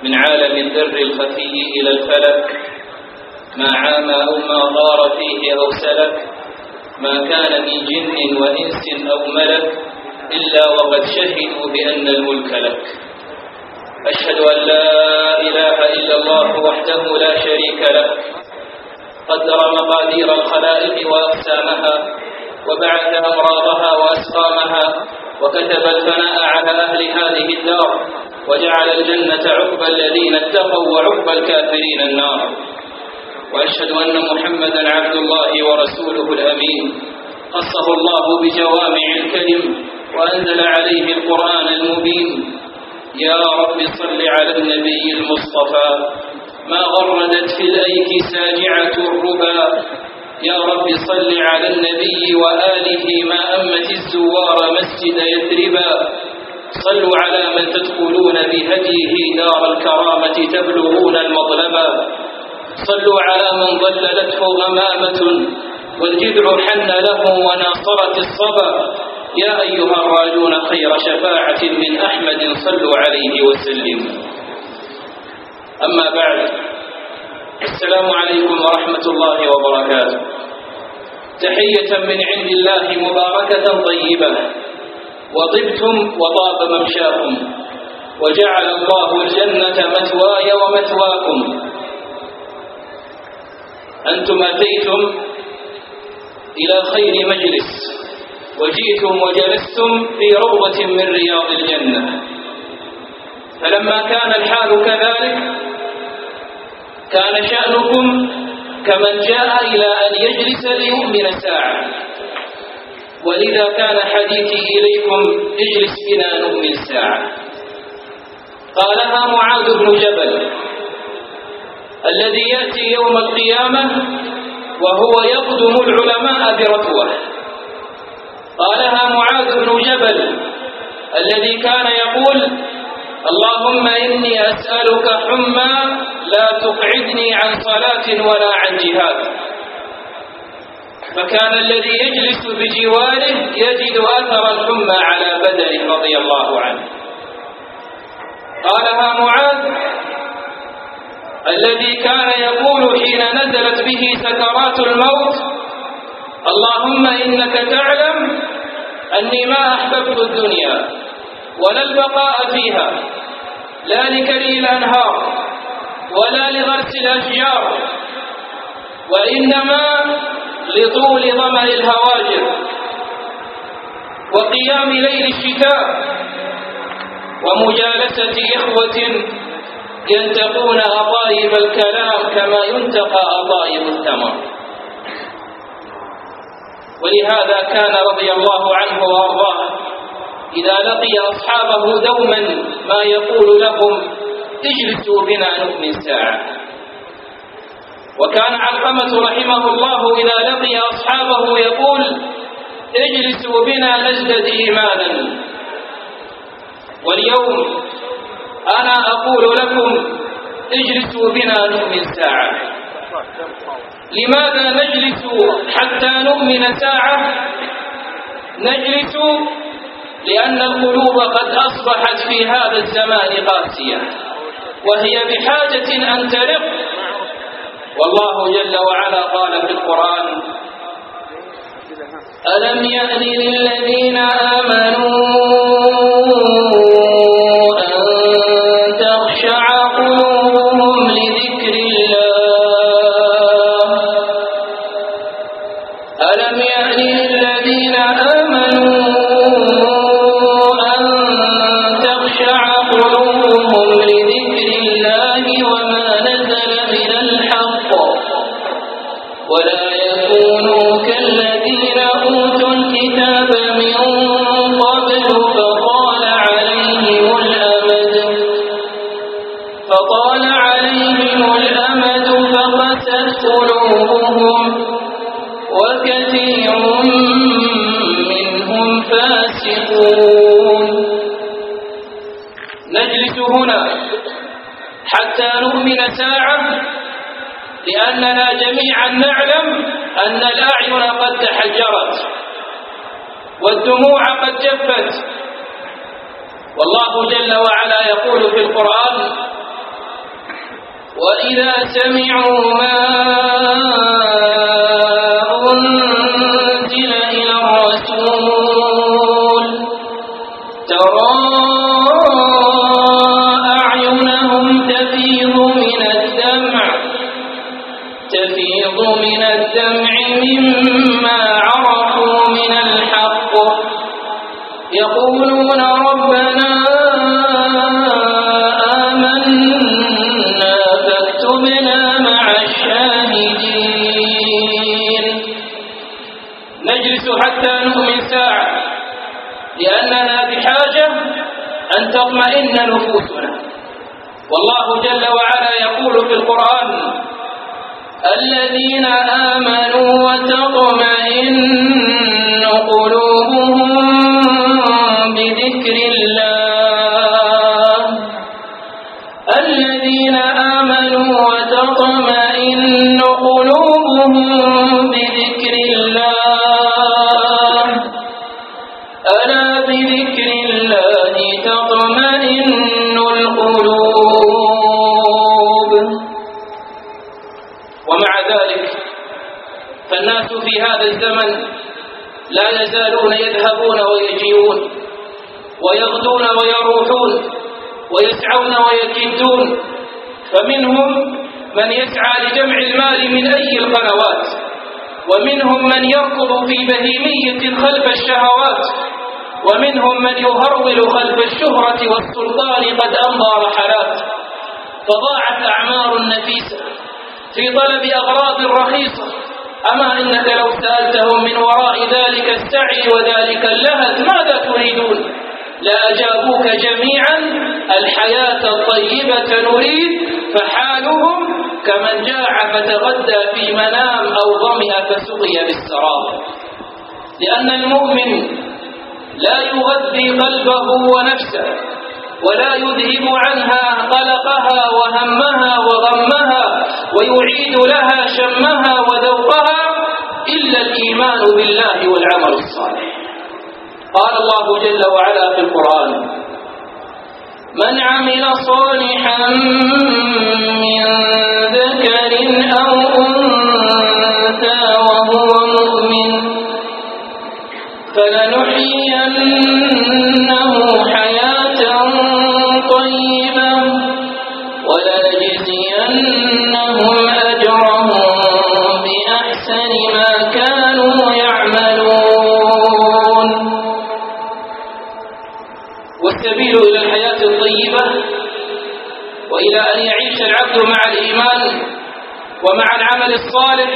من عالم الذر الخفي إلى الفلك، ما عام أو ما غار فيه أو سلك، ما كان من جن وإنس أو ملك إلا وقد شهدوا بأن الملك لك. أشهد أن لا إله إلا الله وحده لا شريك له، قدر مقادير الخلائق وأقسامها، وبعث أمراضها وأسقامها، وكتب الثناء على أهل هذه الدار، وجعل الجنة عقبى الذين اتقوا وعقبى الكافرين النار. وأشهد أن محمدا عبد الله ورسوله الأمين، خصه الله بجوامع الكلم وأنزل عليه القرآن المبين. يا رب صل على النبي المصطفى، ما غردت في الأيك ساجعة الربا. يا رب صل على النبي وآله، ما أمت الزوار مسجد يثربا. صلوا على من تدخلون بهديه دار الكرامة تبلغون المطلبا. صلوا على من ظللته غمامة والجذع حن له وناصرت الصبا. يا أيها الراجون خير شفاعة من أحمد صلوا عليه وسلم. أما بعد، السلام عليكم ورحمة الله وبركاته. تحية من عند الله مباركة طيبة، وطبتم وطاب ممشاكم، وجعل الله الجنة مثواي ومثواكم. أنتم أتيتم إلى خير مجلس، وجئتم وجلستم في روضة من رياض الجنة. فلما كان الحال كذلك، كان شأنكم كمن جاء إلى أن يجلس ليؤمن ساعة. ولذا كان حديثي إليكم: اجلس بنا نؤمن ساعة. قالها معاذ بن جبل الذي يأتي يوم القيامة وهو يقدم العلماء برتوة. قالها معاذ بن جبل الذي كان يقول: اللهم إني أسألك حمى لا تقعدني عن صلاة ولا عن جهاد. فكان الذي يجلس بجواره يجد أثر الحمى على بدنه رضي الله عنه. قالها معاذ الذي كان يقول حين نزلت به سكرات الموت: اللهم إنك تعلم أني ما أحببت الدنيا ولا البقاء فيها، لا لكري الأنهار ولا لغرس الأشجار، وإنما لطول ظمأ الهواجر وقيام ليل الشتاء ومجالسة إخوة ينتقون أطايب الكلام كما ينتقى أطايب الثمر. ولهذا كان رضي الله عنه وأرضاه إذا لقي أصحابه دوما ما يقول لهم: اجلسوا بنا نؤمن ساعة. وكان علقمة رحمه الله إذا لقي أصحابه يقول: اجلسوا بنا نزدد إيمانا. واليوم أنا أقول لكم: اجلسوا بنا نؤمن ساعة. لماذا نجلس حتى نؤمن ساعة؟ نجلس لأن القلوب قد أصبحت في هذا الزمان قاسية، وهي بحاجة أن ترق. والله جل وعلا قال في القرآن: ألم يأن للذين آمنوا أن تخشع قلوبهم لذكر الله. ألم يأن للذين آمنوا أن تخشع قلوبهم لذكر الله وما نزل من الحق، ولا يكونوا كالذين أوتوا الكتاب من قبل فطال عليهم الأمد فقست قلوبهم وكثير منهم فاسقون. نجلس هنا حتى نؤمن ساعة، لأننا جميعا نعلم أن الأعين قد تحجرت والدموع قد جفت. والله جل وعلا يقول في القرآن: وإذا سمعوا ما أنزل إلى الرسول ترى أعينهم تفيض من الدمع مما عرفوا من الحق يقولون ربنا آمنا فاكتبنا مع الشاهدين. نجلس حتى نؤمن ساعة لأننا بحاجة أن تطمئن نفوسنا. والله جل وعلا يقول في القرآن الذين آمنوا وتطمئن قلوبهم بذكر الله الذين آمنوا وتطمئن قلوبهم بذكر الله ألا بذكر الله تطمئن القلوب. ومع ذلك فالناس في هذا الزمن لا يزالون يذهبون ويجيئون ويغدون ويروحون ويسعون ويجدون، فمنهم من يسعى لجمع المال من أي القنوات، ومنهم من يركض في بهيمية خلف الشهوات، ومنهم من يهرول خلف الشهرة والسلطان قد أمضى رحلات، فضاعت أعمار نفيسة في طلب أغراض رخيصة. أما إنك لو سألتهم من وراء ذلك السعي وذلك اللهث ماذا تريدون لأجابوك جميعا الحياة الطيبة نريد، فحالهم كمن جاع فتغدى في منام أو ظمئ فسقي بالسراب. لأن المؤمن لا يغذي قلبه ونفسه ولا يذهب عنها قلقها وهمها وغمها ويعيد لها شمها وذوقها إلا الإيمان بالله والعمل الصالح. قال الله جل وعلا في القرآن من عمل صالحا من ذكر أو أنثى وهو مؤمن فلنحيينه حياة طيبة ولنجزينهم أجرهم بأحسن ما كانوا يعملون. والسبيل إلى الحياة الطيبة وإلى أن يعيش العبد مع الإيمان ومع العمل الصالح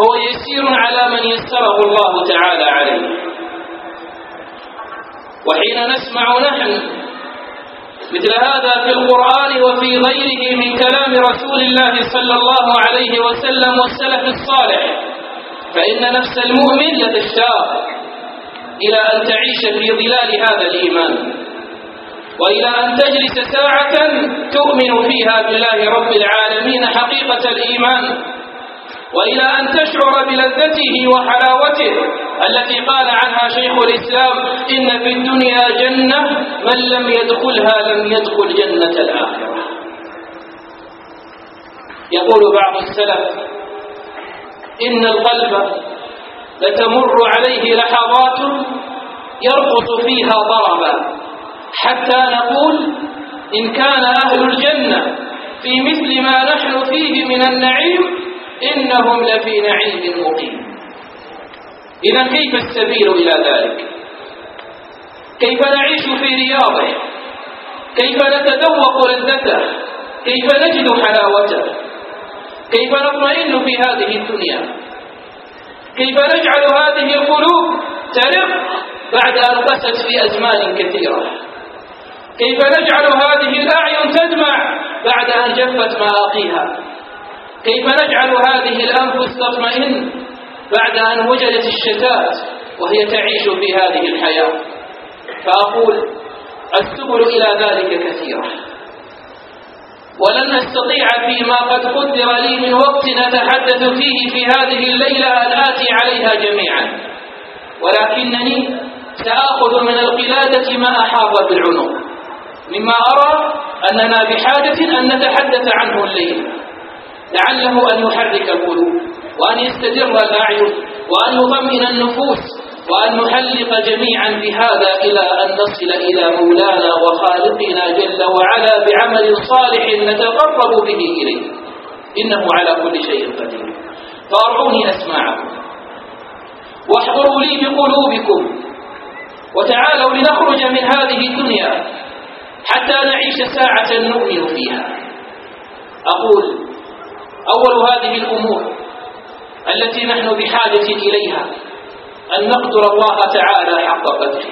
هو يسير على من يسره الله تعالى عليه. وحين نسمع نحن مثل هذا في القرآن وفي غيره من كلام رسول الله صلى الله عليه وسلم والسلف الصالح فإن نفس المؤمن لتشتاق إلى أن تعيش في ظلال هذا الإيمان، وإلى أن تجلس ساعة تؤمن فيها بالله رب العالمين حقيقة الإيمان، وإلى أن تشعر بلذته وحلاوته التي قال عنها شيخ الإسلام إن في الدنيا جنة من لم يدخلها لم يدخل جنة الآخرة. يقول بعض السلف إن القلب لتمر عليه لحظات يرقص فيها ضربا حتى نقول إن كان أهل الجنة في مثل ما نحن فيه من النعيم إنهم لفي نعيم مقيم. إذا كيف السبيل إلى ذلك؟ كيف نعيش في رياضه؟ كيف نتذوق لذته؟ كيف نجد حلاوته؟ كيف نطمئن في هذه الدنيا؟ كيف نجعل هذه القلوب ترق بعد أن قست في أزمان كثيرة؟ كيف نجعل هذه الأعين تدمع بعد أن جفت مآقيها؟ كيف نجعل هذه الأنفس تطمئن بعد أن وجدت الشتات وهي تعيش في هذه الحياة؟ فأقول السبل إلى ذلك كثيرة، ولن أستطيع فيما قد قدر لي من وقت نتحدث فيه في هذه الليلة أن آتي عليها جميعا، ولكنني سآخذ من القلادة ما أحاط بالعنق مما أرى أننا بحاجة أن نتحدث عنه الليل، لعله أن يحرك القلوب وأن يستجر الأعين وأن يطمئن النفوس، وأن نحلق جميعا بهذا إلى أن نصل إلى مولانا وخالقنا جل وعلا بعمل صالح نتقرب به إليه، إنه على كل شيء قدير. فأرعوني أسماعكم واحضروا لي بقلوبكم، وتعالوا لنخرج من هذه الدنيا حتى نعيش ساعة نؤمن فيها. أقول: أول هذه الأمور التي نحن بحاجة إليها أن نقدر الله تعالى حق قدره،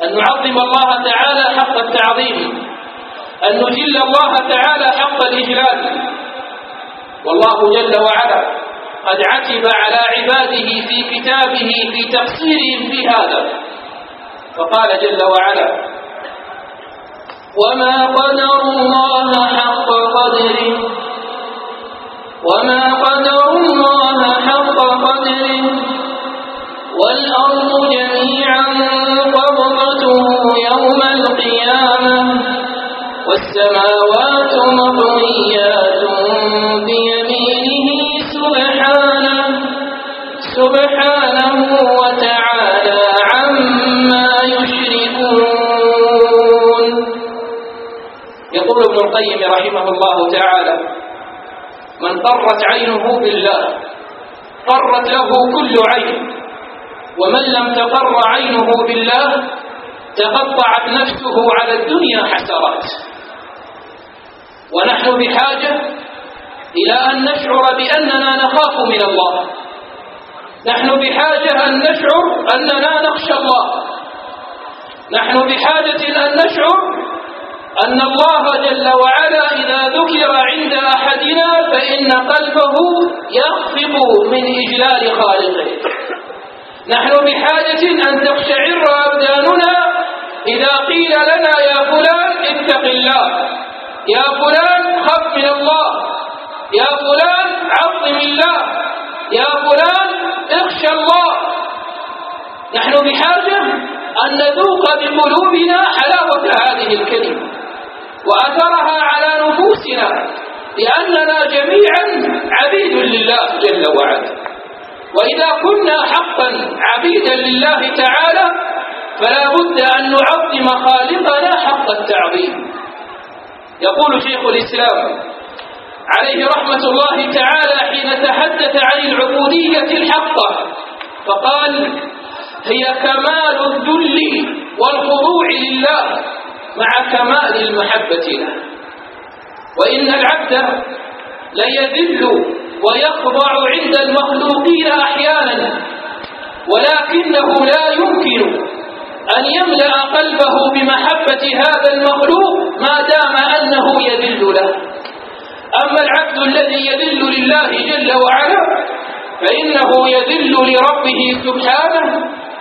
أن نعظم الله تعالى حق التعظيم، أن نجل الله تعالى حق الإجلال. والله جل وعلا قد عتب على عباده في كتابه في تقصيرهم في هذا، فقال جل وعلا: وما قدروا الله حق قدره والأرض جميعا قبضته يوم القيامة والسماوات مطويات بيمينه سبحانه وتعالى عما يشركون. يقول ابن القيم رحمه الله تعالى: من قرت عينه بالله قرت له كل عين، ومن لم تقر عينه بالله تقطعت نفسه على الدنيا حسرات. ونحن بحاجة إلى أن نشعر بأننا نخاف من الله، نحن بحاجة أن نشعر أننا نخشى الله، نحن بحاجة أن نشعر أن الله جل وعلا إذا ذكر عند أحدنا فإن قلبه يخفق من إجلال خالقه. نحن بحاجة أن تقشعر أبداننا إذا قيل لنا: يا فلان اتق الله، يا فلان خف من الله، يا فلان عظم الله، يا فلان اخشى الله. نحن بحاجة أن نذوق بقلوبنا حلاوة هذه الكلمة وأثرها على نفوسنا، لأننا جميعا عبيد لله جل وعلا. وإذا كنا حقا عبيدا لله تعالى فلا بد أن نعظم خالقنا حق التعظيم. يقول شيخ الإسلام عليه رحمة الله تعالى حين تحدث عن العبودية الحقة فقال: هي كمال الذل والخضوع لله مع كمال المحبة له. وإن العبد ليذل ويخضع عند المخلوقين أحيانا، ولكنه لا يمكن أن يملأ قلبه بمحبة هذا المخلوق ما دام أنه يذل له. أما العبد الذي يذل لله جل وعلا فإنه يذل لربه سبحانه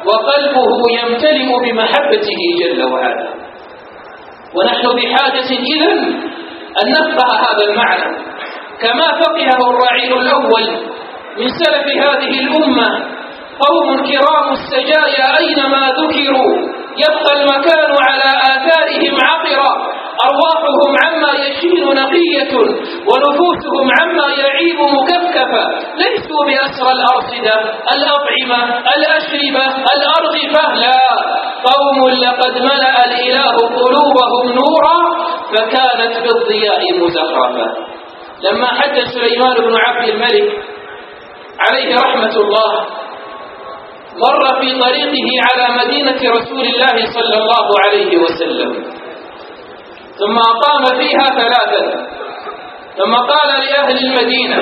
وقلبه يمتلئ بمحبته جل وعلا. ونحن بحاجة إذن أن نفقه هذا المعنى كما فقهه الرعيل الأول من سلف هذه الأمة، قوم كرام السجايا أينما ذكروا يبقى المكان على آثارهم عطرا، أرواحهم عما يشين نقية ونفوسهم عما يعيب مكفكفة، ليسوا بأسرى الأرصدة الأطعمة الأشربة الأرغفة، لا، قوم لقد ملأ الإله قلوبهم نورا فكانت بالضياء مزخرفة. لما حج سليمان بن عبد الملك عليه رحمة الله مر في طريقه على مدينة رسول الله صلى الله عليه وسلم، ثم أقام فيها 3، ثم قال لأهل المدينة: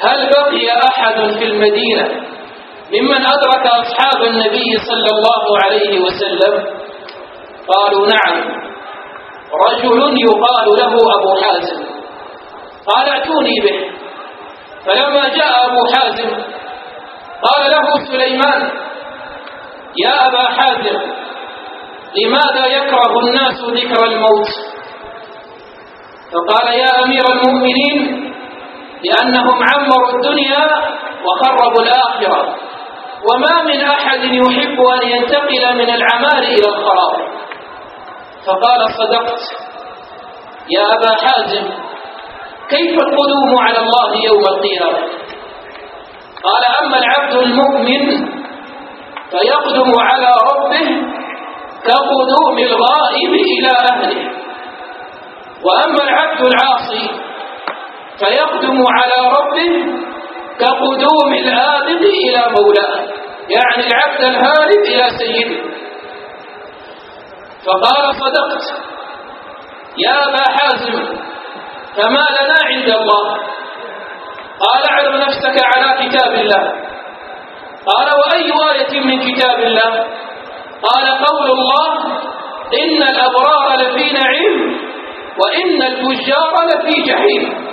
هل بقي أحد في المدينة ممن أدرك أصحاب النبي صلى الله عليه وسلم؟ قالوا: نعم، رجل يقال له أبو حازم. قال: ائتوني به. فلما جاء أبو حازم قال له سليمان: يا أبا حازم، لماذا يكره الناس ذكر الموت؟ فقال: يا أمير المؤمنين، لأنهم عمروا الدنيا وخربوا الآخرة، وما من أحد يحب أن ينتقل من العمار إلى الخراب. فقال صدقت يا أبا حازم، كيف القدوم على الله يوم القيامة؟ قال أما العبد المؤمن فيقدم على ربه كقدوم الغائب إلى أهله، وأما العبد العاصي فيقدم على ربه كقدوم الآبق إلى مولاه، يعني العبد الهارب إلى سيده. فقال صدقت يا أبا حازم، فما لنا عند الله؟ قال اعرض نفسك على كتاب الله. قال وأي آية من كتاب الله؟ قال قول الله إن الأبرار لفي نعيم وإن الفجار لفي جحيم.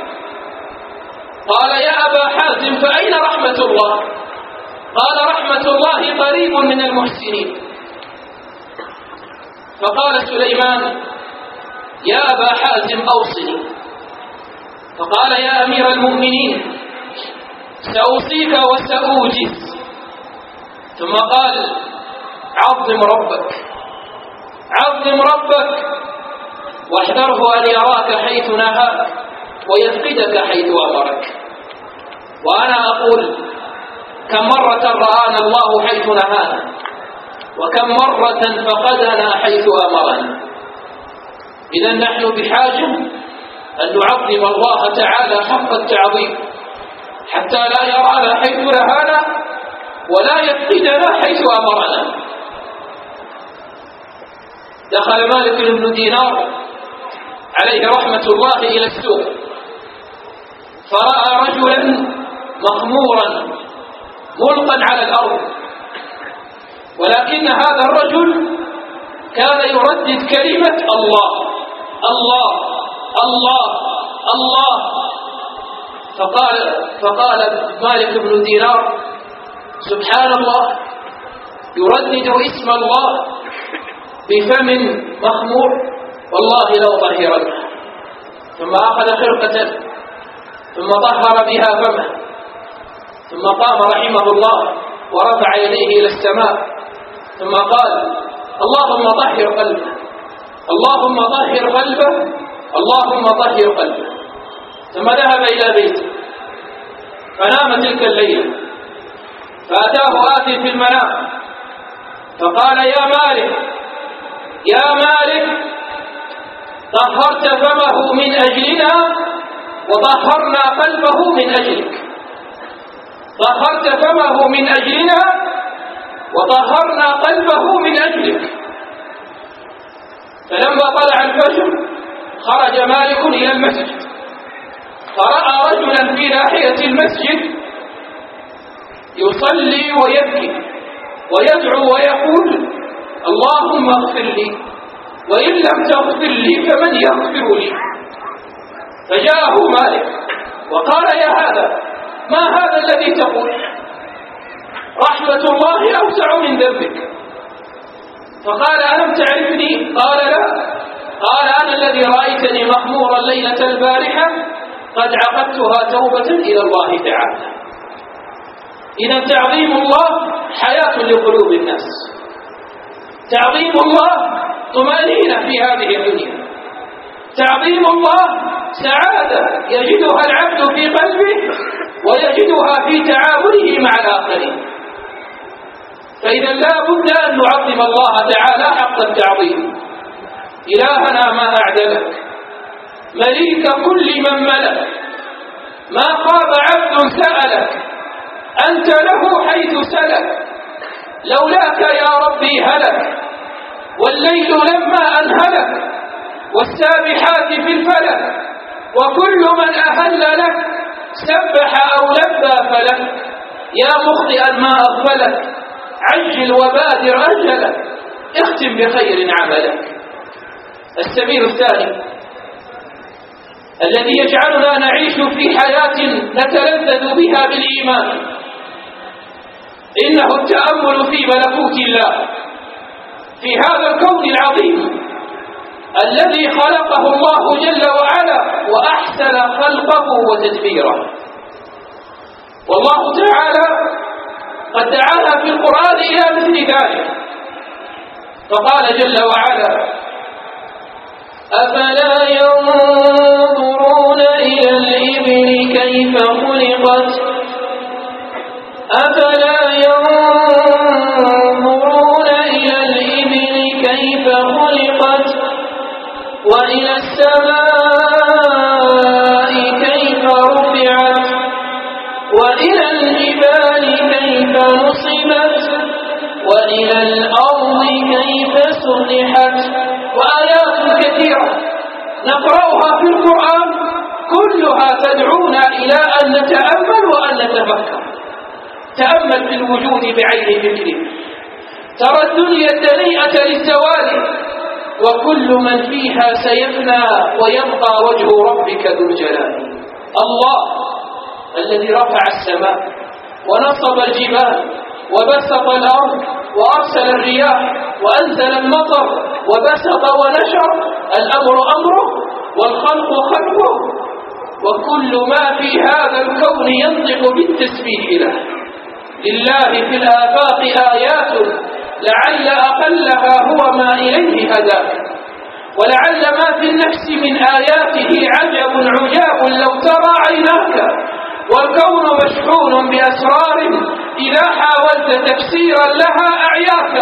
قال يا أبا حازم فأين رحمة الله؟ قال رحمة الله قريب من المحسنين. فقال سليمان يا أبا حازم أوصني. فقال يا أمير المؤمنين سأوصيك وسأوجز. ثم قال عظم ربك، عظم ربك واحذره أن يراك حيث نهاك ويفقدك حيث أمرك. وأنا أقول كم مرة رآنا الله حيث نهانا، وكم مرة فقدنا حيث أمرنا. إذا نحن بحاجة أن نعظم الله تعالى حق التعظيم حتى لا يرانا حيث نهانا ولا يفقدنا حيث أمرنا. دخل مالك بن دينار عليه رحمة الله إلى السوق، فرأى رجلا مخمورا ملقا على الأرض، ولكن هذا الرجل كان يردد كلمة الله الله الله الله. فقال مالك بن دينار سبحان الله، يردد اسم الله بفم مخمور، والله لو طهرنه. ثم أخذ خرقة ثم طهر بها فمه، ثم قام رحمه الله ورفع يديه إلى السماء ثم قال اللهم طهر قلبه، اللهم طهر قلبه، اللهم طهر قلبه. ثم ذهب إلى بيته فنام تلك الليلة. فأتاه آت في المنام فقال يا مالك يا مالك، طهرت فمه من أجلنا وطهرنا قلبه من أجلك، طهرت فمه من أجلنا وطهرنا قلبه من أجلك. فلما طلع الفجر خرج مالك إلى المسجد، فرأى رجلا في ناحية المسجد يصلي ويبكي ويدعو ويقول اللهم اغفر لي، وإن لم تغفر لي فمن يغفر لي؟ فجاءه مالك وقال يا هذا، ما هذا الذي تقول؟ رحمة الله أوسع من ذنبك. فقال ألم تعرفني؟ قال لا. قال أنا الذي رأيتني مخمورا ليلة البارحة قد عقدتها توبة إلى الله تعالى. إذا تعظيم الله حياة لقلوب الناس، تعظيم الله طمأنينة في هذه الدنيا، تعظيم الله سعادة يجدها العبد في قلبه ويجدها في تعامله مع الآخرين. فإذا لا بد أن نعظم الله تعالى حق التعظيم. إلهنا ما أعدلك، مليك كل من ملك، ما خاب عبد سألك، أنت له حيث سلك، لولاك يا ربي هلك، والليل لما أنهلك، والسابحات في الفلك، وكل من أهل لك سبح أو لبى فلك، يا مخطئا ما أغفلك، عجل وبادر أجلك، اختم بخير عملك. السبيل الثاني الذي يجعلنا نعيش في حياة نتلذذ بها بالإيمان إنه التأمل في ملكوت الله، في هذا الكون العظيم الذي خلقه الله جل وعلا وأحسن خلقه وتدبيره. والله تعالى قد دعانا في القرآن إلى مثل ذلك، فقال جل وعلا أفلا ينظرون إلى الإبل كيف خلقت أفلا ينظرون إلى الإبل كيف خلقت وإلى السماء كيف رفعت وإلى الجبال كيف نصبت وإلى الأرض كيف سطحت. وآيات كثيرة نقرأها في القرآن كلها تدعونا إلى أن نتأمل وأن نتفكر. تأمل في الوجود بعين فكرك، ترى الدنيا الدنيئة للزوال وكل من فيها سيفنى ويبقى وجه ربك ذو الجلال. الله الذي رفع السماء ونصب الجبال وبسط الأرض وأرسل الرياح وأنزل المطر وبسط ونشر، الأمر أمره والخلق خلقه، وكل ما في هذا الكون ينطق بالتسبيح له. لله في الآفاق آيات لعل أقلها هو ما إليه هداك، ولعل ما في النفس من آياته عجب عجاب لو ترى عيناك. والكون مشحون بأسرار إذا حاولت تفسيرا لها أعياك.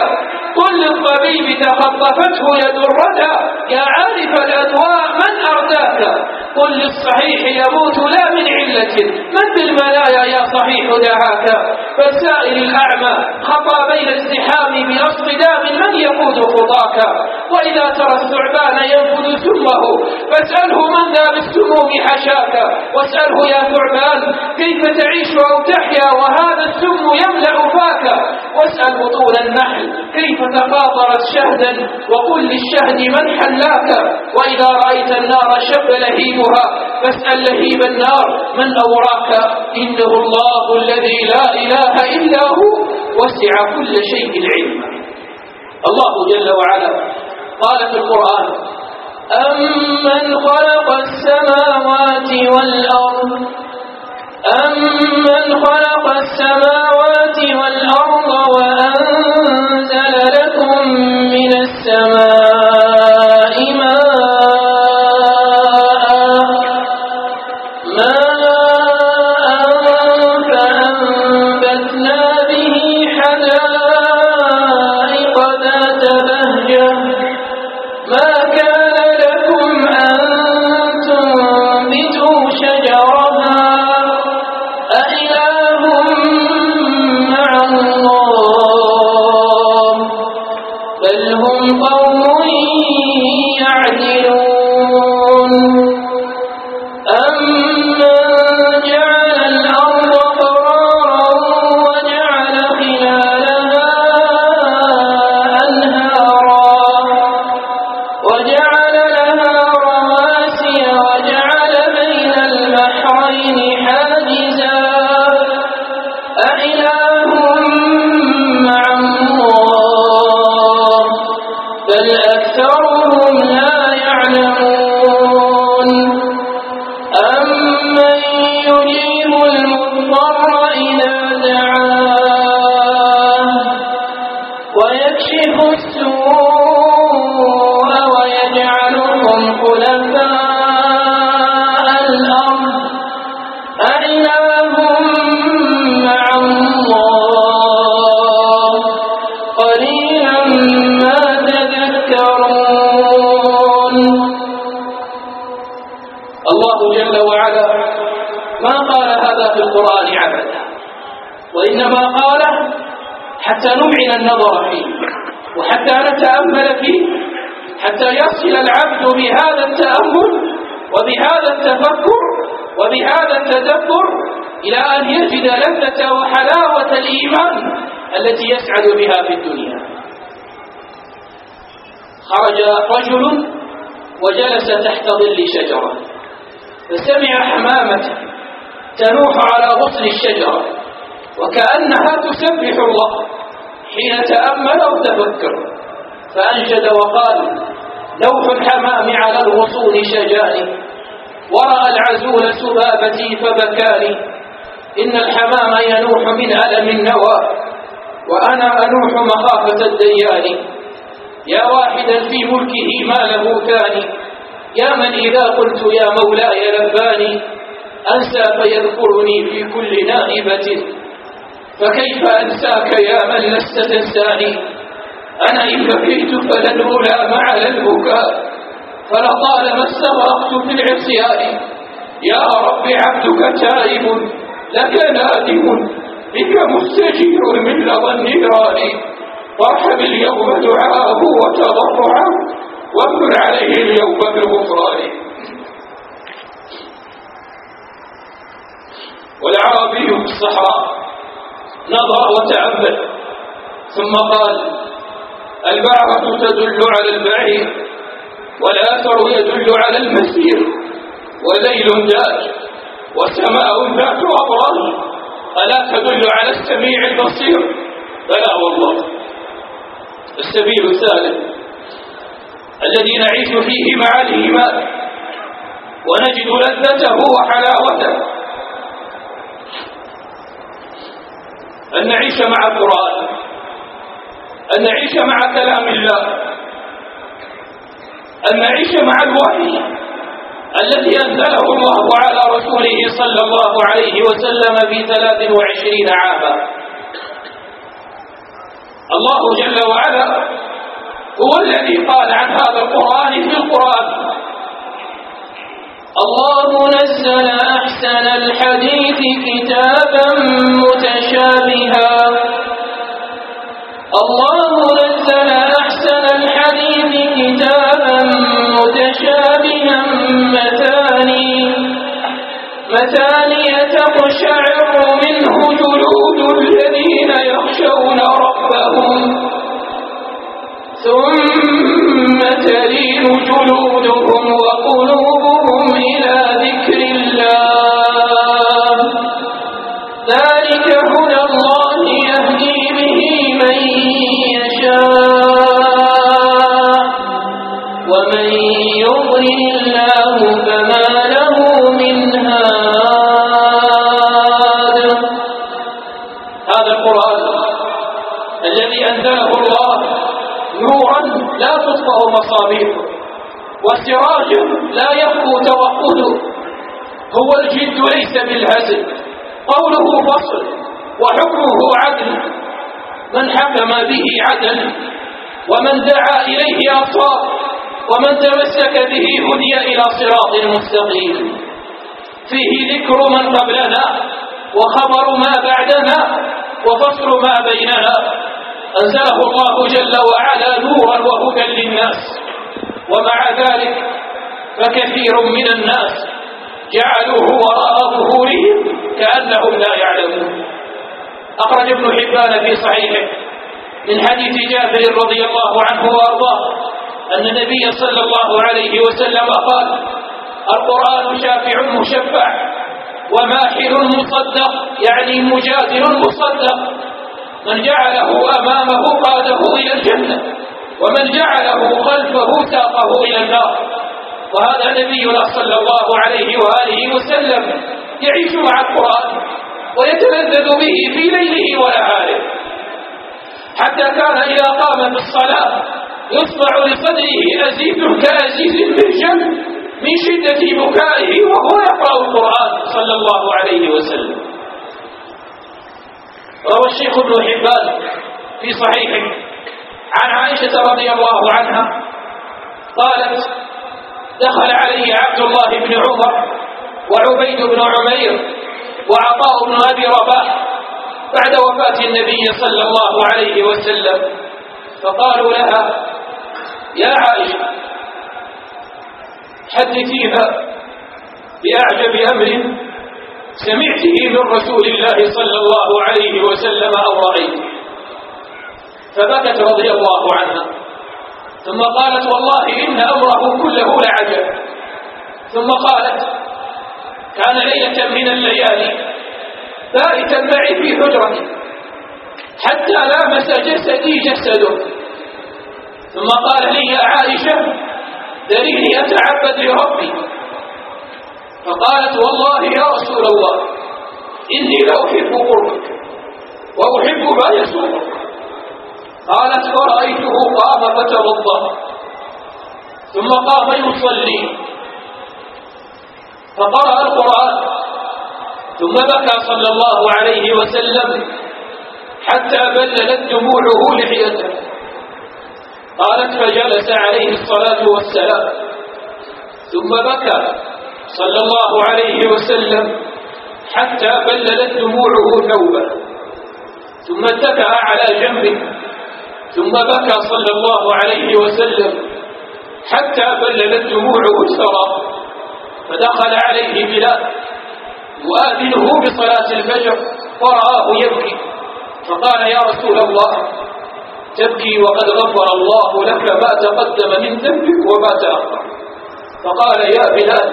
قل للطبيب تخطفته يد الردى يا عارف الأدواء من أرداك. قل للصحيح يموت لا من علة من بالمنايا يا صحيح دهاك. فسائل الأعمى خطى بين الزحام بأصطدام من يقود خطاك. وإذا ترى الثعبان ينفذ سمه فاسأله من ذا بالسموم حشاك. واسأله يا ثعبان كيف تعيش أو تحيا وهذا السم يملأ فاك. واسأل بطون النحل كيف تفاطرت شهدا وقل للشهد من حلاك. وإذا رأيت النار شب لهيبها فاسأل لهيب النار من أوراك. إنه الله الذي لا إله إلا هو وسع كل شيء علما. الله جل وعلا قال في القرآن أمن خلق السماوات والأرض أمن خلق السماوات والأرض وأنزل لكم من السماء ماء فأنبتنا به حدائق ذات بهجة ما كان لكم أن تنبتوا شجرها أإله مع الله بل هم قوم يعدلون. أمن جعل الأرض قرارا وجعل خلالها أنهارا وجعل لها رواسي وجعل بين البحرين حاجزا أإله مع الله بل أكثرهم لا يعلمون. أمن يجيب المضطر إذا دعاه ويكشف السوء ويجعلكم خلفاء الأرض أإله مع الله قليلا ما تذكرون. الله جل وعلا ما قال هذا في القرآن عبثا، وإنما قاله حتى نمعن النظر فيه وحتى نتأمل فيه، حتى يصل العبد بهذا التأمل وبهذا التفكر وبهذا التدبر إلى أن يجد لذة وحلاوة الإيمان التي يسعد بها في الدنيا. خرج رجل وجلس تحت ظل شجرة فسمع حمامة تنوح على غصن الشجرة وكأنها تسبح الله. حين تأمل وتفكر فأنشد وقال لوح الحمام على الغصون شجاني ورأى العزول سبابتي فبكاني. إن الحمام ينوح من ألم النوى وأنا أنوح مخافة الديان. يا واحدا في ملكه ما له ثاني يا من إذا قلت يا مولاي لباني أنسى فيذكرني في كل نائبة، فكيف أنساك يا من لست تنساني؟ أنا إن بكيت فلن ألام على البكاء، فلطالما استغرقت في العصيان. يا رب عبدك تائب لك نادم، بك مستجير من لظى النيران، فارحم اليوم دعاءه وتضرعه، وامن عليه اليوم بالغفران. والعربي في الصحراء نظر وتعبد ثم قال: البعرة تدل على البعير، والآثر يدل على المسير، وليل داج وسماء ذات أبراج، ألا تدل على السميع البصير؟ بلى والله. السبيل الثالث الذي نعيش فيه مع الإيمان ونجد لذته وحلاوته أن نعيش مع القرآن، أن نعيش مع كلام الله، أن نعيش مع الوحي الذي أنزله الله على رسوله صلى الله عليه وسلم في 23 عاما. الله جل وعلا هو الذي قال عن هذا القرآن في القرآن: الله نزل أحسن الحديث كتابا متشابها. الله نزل أحسن الحديث كتابا متشابها مثانية تقشعر منه جلود الذين يخشون ربهم ثم تلين جلودهم وقلوبهم إلى ذكر الله، ذلك هدى الله يهدي به من يشاء، ومن يضلل الله فما له من هاد. هذا القرآن الذي أنزله الله نورا لا تطفأ مصابيحه، وسراجا لا يخفو توقده، هو الجد ليس بالهزل، قوله فصل وحكمه عدل، من حكم به عدل، ومن دعا إليه أصاب، ومن تمسك به هدي إلى صراط مستقيم. فيه ذكر من قبلنا وخبر ما بعدنا وفصل ما بيننا. أنزله الله جل وعلا نورا وهدى للناس، ومع ذلك فكثير من الناس جعلوه وراء ظهورهم كأنهم لا يعلمون. أخرج ابن حبان في صحيحه من حديث جابر رضي الله عنه وأرضاه أن النبي صلى الله عليه وسلم قال: القرآن شافع مشفع وماحل مصدق، يعني مجادل مصدق، من جعله أمامه قاده إلى الجنة، ومن جعله خلفه ساقه إلى النار. وهذا نبينا صلى الله عليه وآله وسلم يعيش مع القرآن ويتلذذ به في ليله ونهاره، حتى كان إذا قام بالصلاة يصنع لصدره أزيز كأزيز المرجل من شدة بكائه وهو يقرأ القرآن صلى الله عليه وسلم. روى الشيخ ابن حبان في صحيحه عن عائشة رضي الله عنها قالت: دخل علي عبد الله بن عمر وعبيد بن عمير وعطاء بن أبي رباح بعد وفاة النبي صلى الله عليه وسلم، فقالوا لها: يا عائشة حدثيها بأعجب أمر سمعته من رسول الله صلى الله عليه وسلم أو رأيته. فبكت رضي الله عنها، ثم قالت: والله إن أمره كله لعجب. ثم قالت: كان ليلة من الليالي بائتا معي في حجرتي حتى لامس جسدي جسده، ثم قال لي: يا عائشة دعيني أتعبد لربي. فقالت: والله يا رسول الله إني لأحب قربك وأحب ما يسوقك. قالت: فرأيته قام فتوضأ ثم قام يصلي فقرأ القرآن، ثم بكى صلى الله عليه وسلم حتى بللت دموعه لحيته. قالت فجلس عليه الصلاة والسلام ثم بكى صلى الله عليه وسلم حتى بللت دموعه ثوبه، ثم اتكأ على جنبه ثم بكى صلى الله عليه وسلم حتى بللت دموعه الثرى. فدخل عليه بلال يؤذنه بصلاة الفجر ورآه يبكي، فقال يا رسول الله تبكي وقد غفر الله لك ما تقدم من ذنبك وما تأخر. فقال يا بلال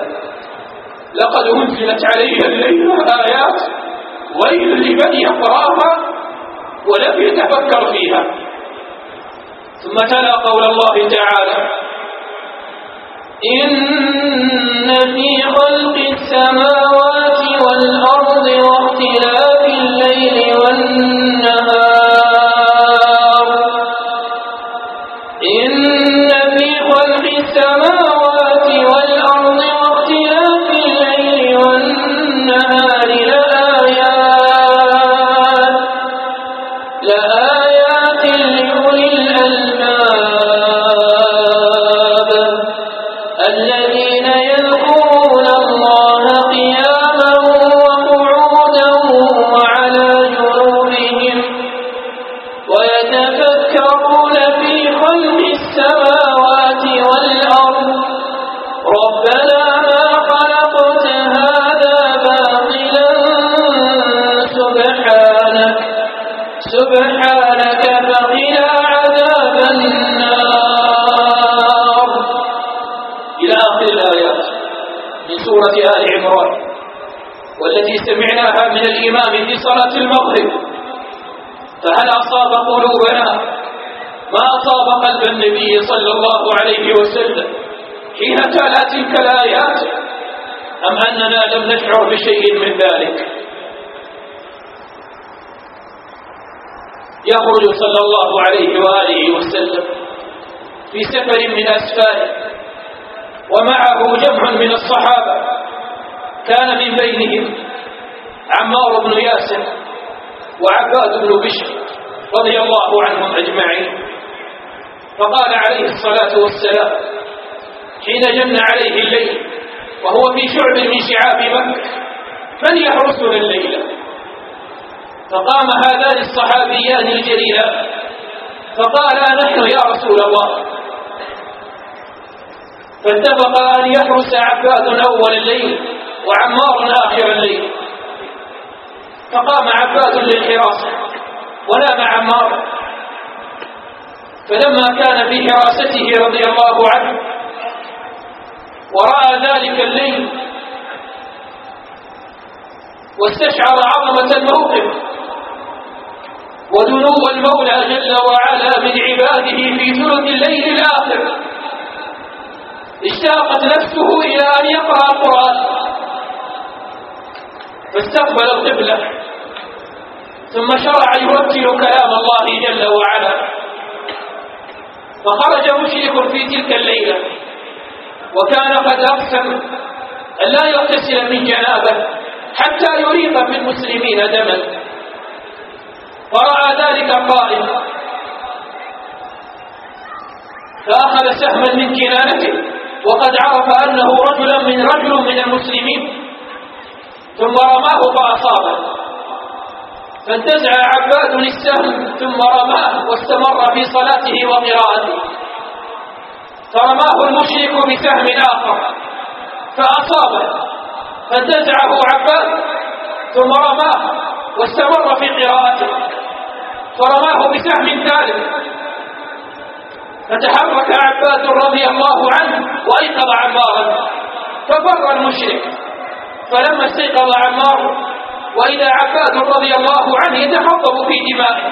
لقد أنزلت علي الليلة آيات ويل لمن يقرأها ولم يتفكر فيها. ثم تلا قول الله تعالى إن في خلق السماوات والأرض واختلاف الليل والنهار إن في خلق السماوات والأرض واختلاف الليل والنهار لآيات لأولي الألباب الذين يذكرون الله قياما وقعودا وعلى جنوبهم ويتفكرون في خلق السماوات والأرض ربنا ما خلقت هذا باطلا سبحانك فقنا عذاب النار. إلى آخر الآيات من سورة آل عمران، والتي سمعناها من الإمام في صلاة المغرب. فهل أصاب قلوبنا ما أصاب قلب النبي صلى الله عليه وسلم حين تلا تلك الآيات، أم أننا لم نشعر بشيء من ذلك؟ يخرج صلى الله عليه وآله وسلم في سفر من أسفاره ومعه جمع من الصحابة، كان من بينهم عمار بن ياسر وعباد بن بشر رضي الله عنهم أجمعين. فقال عليه الصلاة والسلام حين جن عليه الليل وهو في شعب من شعاب مكة من يحرسنا الليلة؟ فقام هذان الصحابيان الجليلان فقالا نحن يا رسول الله. فاتفق أن يحرس عباد أول الليل وعمار آخر الليل. فقام عباد للحراسة ونام عمار. فلما كان في حراسته رضي الله عنه ورأى ذلك الليل واستشعر عظمة الموقف ودنو المولى جل وعلا من عباده في ثلث الليل الآخر، اشتاقت نفسه إلى أن يقرأ القرآن، فاستقبل القبلة ثم شرع يرتل كلام الله جل وعلا. فخرج مشرك في تلك الليلة وكان قد أقسم أن لا يغتسل من جنابه حتى يريق في المسلمين دما. فرأى ذلك قائم فأخذ سهما من كنانته وقد عرف أنه رجل من المسلمين، ثم رماه فأصابه، فانتزع عباد السهم ثم رماه واستمر في صلاته وقراءته. فرماه المشرك بسهم آخر فأصابه، فانتزعه عباد ثم رماه واستمر في قراءته. فرماه بسهم ثالث فتحرك عباد رضي الله عنه وأيقظ عمارا ففر المشرك. فلما استيقظ عمار وإذا عباد رضي الله عنه يتخطب في دمائه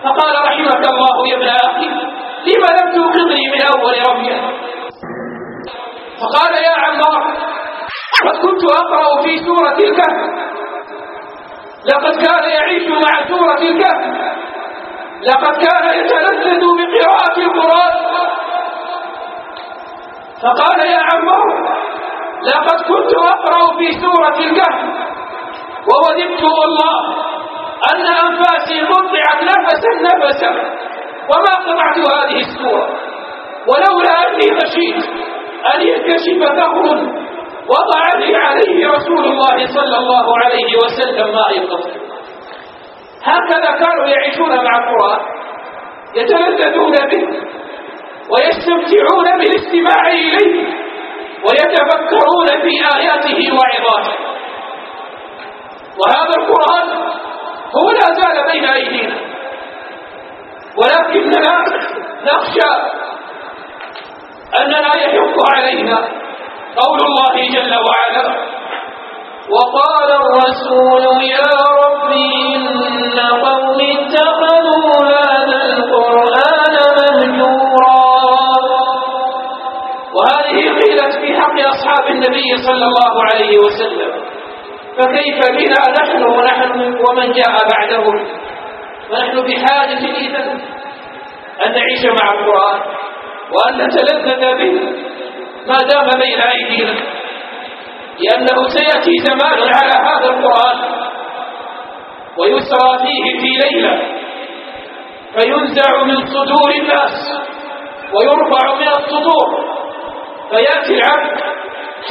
فقال رحمك الله يا ابن أخي لما لم توقظني من أول رمية؟ فقال يا عمار قد كنت أقرأ في سورة الكهف، لقد كان يعيش مع سورة الكهف، لقد كان يتلذذ بقراءة القرآن. فقال يا عمار لقد كنت أقرأ في سورة الكهف ووددت والله أن أنفاسي قطعت نفسا وما قطعت هذه السورة، ولولا أني خشيت أن ينكشف ثغر وضعني عليه رسول الله صلى الله عليه وسلم ما أيقظت. هكذا كانوا يعيشون مع القرآن، يتلذذون به ويستمتعون بالاستماع إليه ويتفكرون في آياته وعظاته. وهذا القرآن هو لا زال بين أيدينا، ولكننا نخشى أننا يحق علينا قول الله جل وعلا: وقال الرسول يا رب إن قوم اتخذوا هذا القرآن مهجورا. وهذه قيلت في حق أصحاب النبي صلى الله عليه وسلم، فكيف بنا نحن ومن جاء بعدهم؟ ونحن بحاجة إذن أن نعيش مع القرآن وأن نتلذذ به ما دام بين أيدينا، لأنه سيأتي زمان على هذا القرآن ويسرى فيه في ليلة فينزع من صدور الناس ويرفع من الصدور، فيأتي العبد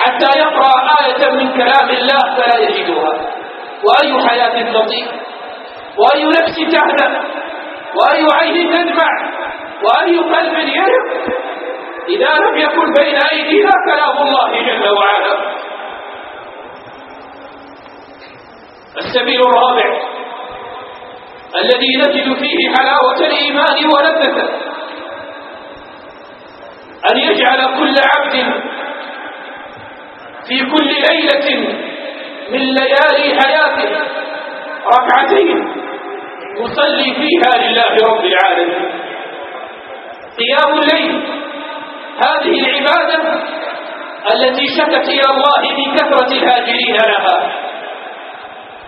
حتى يقرأ آية من كلام الله فلا يجدها. وأي حياة تطيب، وأي نفس تهنأ، وأي عين تدمع، وأي قلب يرق إذا لم يكن بين أيدينا كلام الله جل وعلا. السبيل الرابع الذي نجد فيه حلاوة الإيمان ولذته أن يجعل كل عبد في كل ليلة من ليالي حياته ركعتين يصلي فيها لله رب العالمين. قيام الليل هذه العبادة التي شكت إلى الله من كثرة الهاجرين لها،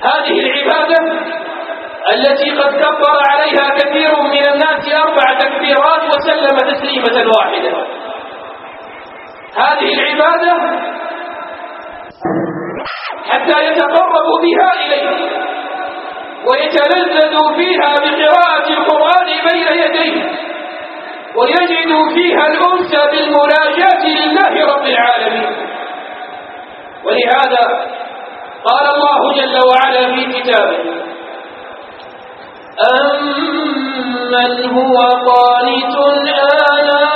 هذه العبادة التي قد كبر عليها كثير من الناس 4 تكبيرات وسلم تسليمة واحدة. هذه العبادة حتى يتقربوا بها إليه ويتلذذوا فيها بقراءة القرآن بين يديه ويجدوا فيها الأنس بالمناجاة لله رب العالمين. ولهذا قال الله جل وعلا في كتابه: أمن هو قانت آناء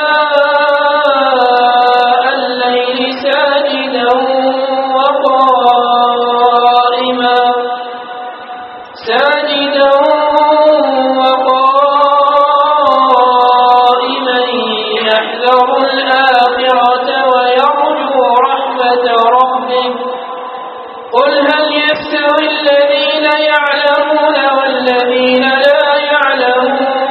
الليل ساجدا يحذر الآخرة ويرجو رحمة ربه قل هل يستوي الذين يعلمون والذين لا يعلمون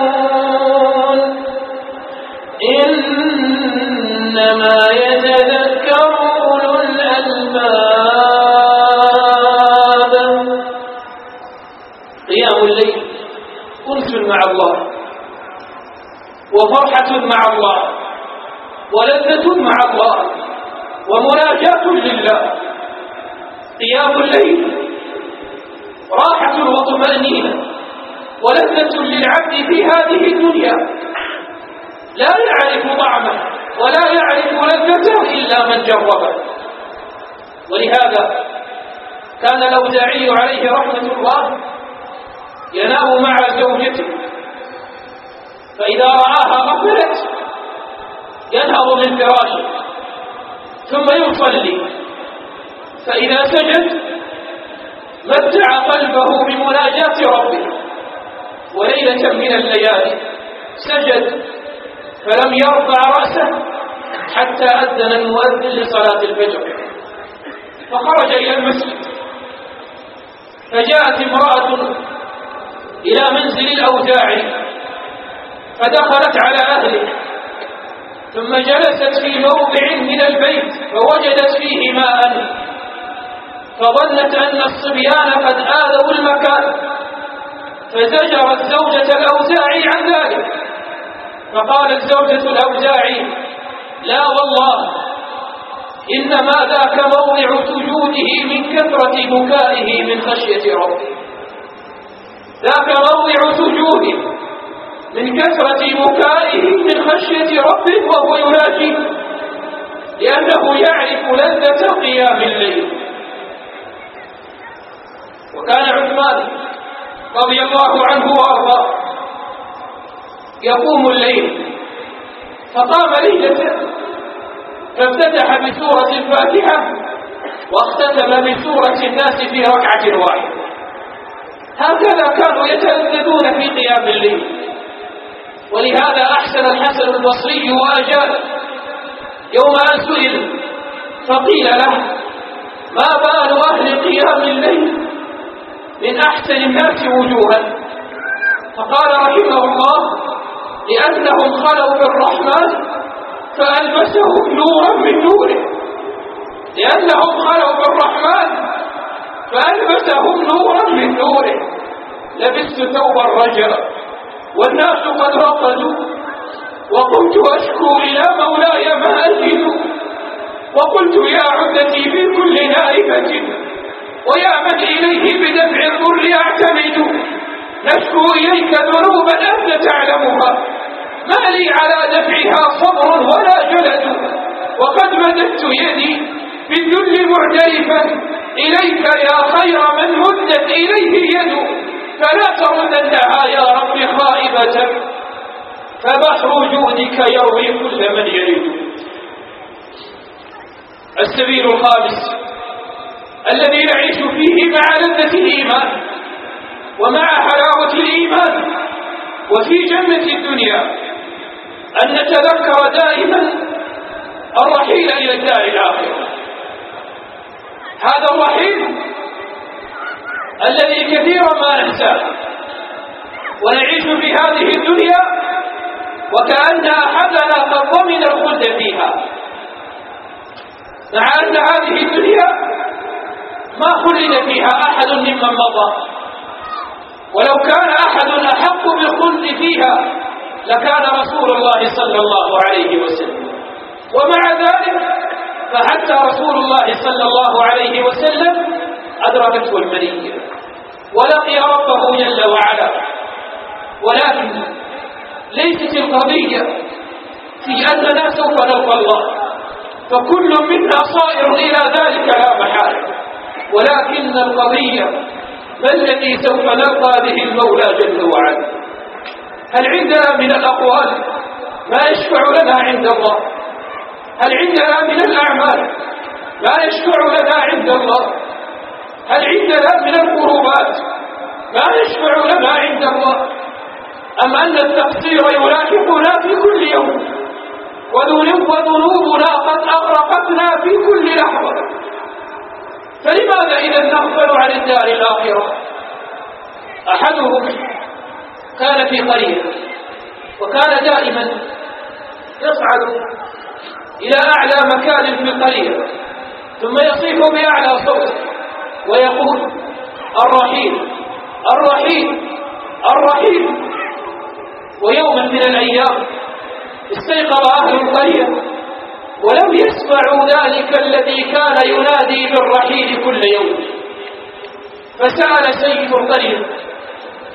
إنما يتذكر أولو الألباب. قيام الليل أنس مع الله وفرحة مع الله ولذة مع الله ومناجاة لله. قيام الليل راحة وطمأنينة ولذة للعبد في هذه الدنيا لا يعرف طعمه ولا يعرف لذته إلا من جربه. ولهذا كان الأوزاعي عليه رحمة الله ينام مع زوجته، فإذا رآها غفلت ينهض من فراشه ثم يصلي، فإذا سجد متع قلبه بمناجاة ربه. وليلة من الليالي سجد فلم يرفع رأسه حتى أذن المؤذن لصلاة الفجر، فخرج إلى المسجد، فجاءت امرأة إلى منزل الأوزاعي فدخلت على أهله، ثم جلست في موضع من البيت فوجدت فيه ماء، فظنت أن الصبيان قد آذوا المكان، فزجرت زوجة الأوزاعي عن ذلك، فقالت زوجة الأوزاعي: لا والله، إنما ذاك موضع سجوده من كثرة بكائه من خشية ربه، ذاك موضع سجوده من كثرة بكائه من خشية ربه وهو يناجي، لأنه يعرف لذة قيام الليل. وكان عثمان رضي الله عنه وارضاه يقوم الليل، فقام ليلة فافتتح بسورة الفاتحة واختتم بسورة الناس في ركعة واحدة. هكذا كانوا يتلذذون في قيام الليل. ولهذا أحسن الحسن البصري وأجاد يوم أن سئل فقيل له: ما بال أهل قيام الليل من أحسن الناس وجوها؟ فقال رحمه الله: لأنهم خلوا بالرحمن فألبسهم نورا من نوره، لأنهم خلوا بالرحمن فألبسهم نورا من نوره. لبست ثوب الرجاء والناس قد رقدوا، وقمت أشكو إلى مولاي ما أجد، وقلت يا عدتي في كل نائبة ويا من إليه بدفع الضر أعتمد، نشكو إليك ذنوبا أنت تعلمها، ما لي على دفعها صبر ولا جلد، وقد مددت يدي بالذل معترفا إليك يا خير من مدت إليه يد، فلا تردنها يا رب خائبة، فبحر جودك يروي كل من يريد. السبيل الخامس الذي نعيش فيه مع لذة الإيمان ومع حلاوة الإيمان وفي جنة الدنيا أن نتذكر دائما الرحيل إلى الدار الآخرة. هذا الرحيل الذي كثيرا ما ننساه ونعيش في هذه الدنيا وكأن أحدنا قد ضمن الخلد فيها، مع أن هذه الدنيا ما خلد فيها أحد ممن مضى، ولو كان أحد أحق بالخلد فيها لكان رسول الله صلى الله عليه وسلم. ومع ذلك فحتى رسول الله صلى الله عليه وسلم أدركته المنية ولقي ربه جل وعلا. ولكن ليست القضية في أننا سوف نلقى الله، فكل منا صائر إلى ذلك لا محالة، ولكن القضية ما الذي سوف نلقى به المولى جل وعلا. هل عندنا من الأقوال ما يشفع لنا عند الله؟ هل عندنا من الأعمال ما يشفع لنا عند الله؟ هل عندنا من القربات ما يشفع لنا عند الله؟ أم أن التقصير يلاحقنا في كل يوم وذنوبنا قد أغرقتنا في كل لحظة؟ فلماذا إذا نغفل عن الدار الآخرة؟ أحدهم كان في قرية وكان دائما يصعد إلى أعلى مكان في القرية ثم يصيح بأعلى صوت ويقول: الرحيل الرحيل الرحيل. ويوما من الأيام استيقظ أهل القرية ولم يسمعوا ذلك الذي كان ينادي بالرحيل كل يوم، فسأل سيد القرية: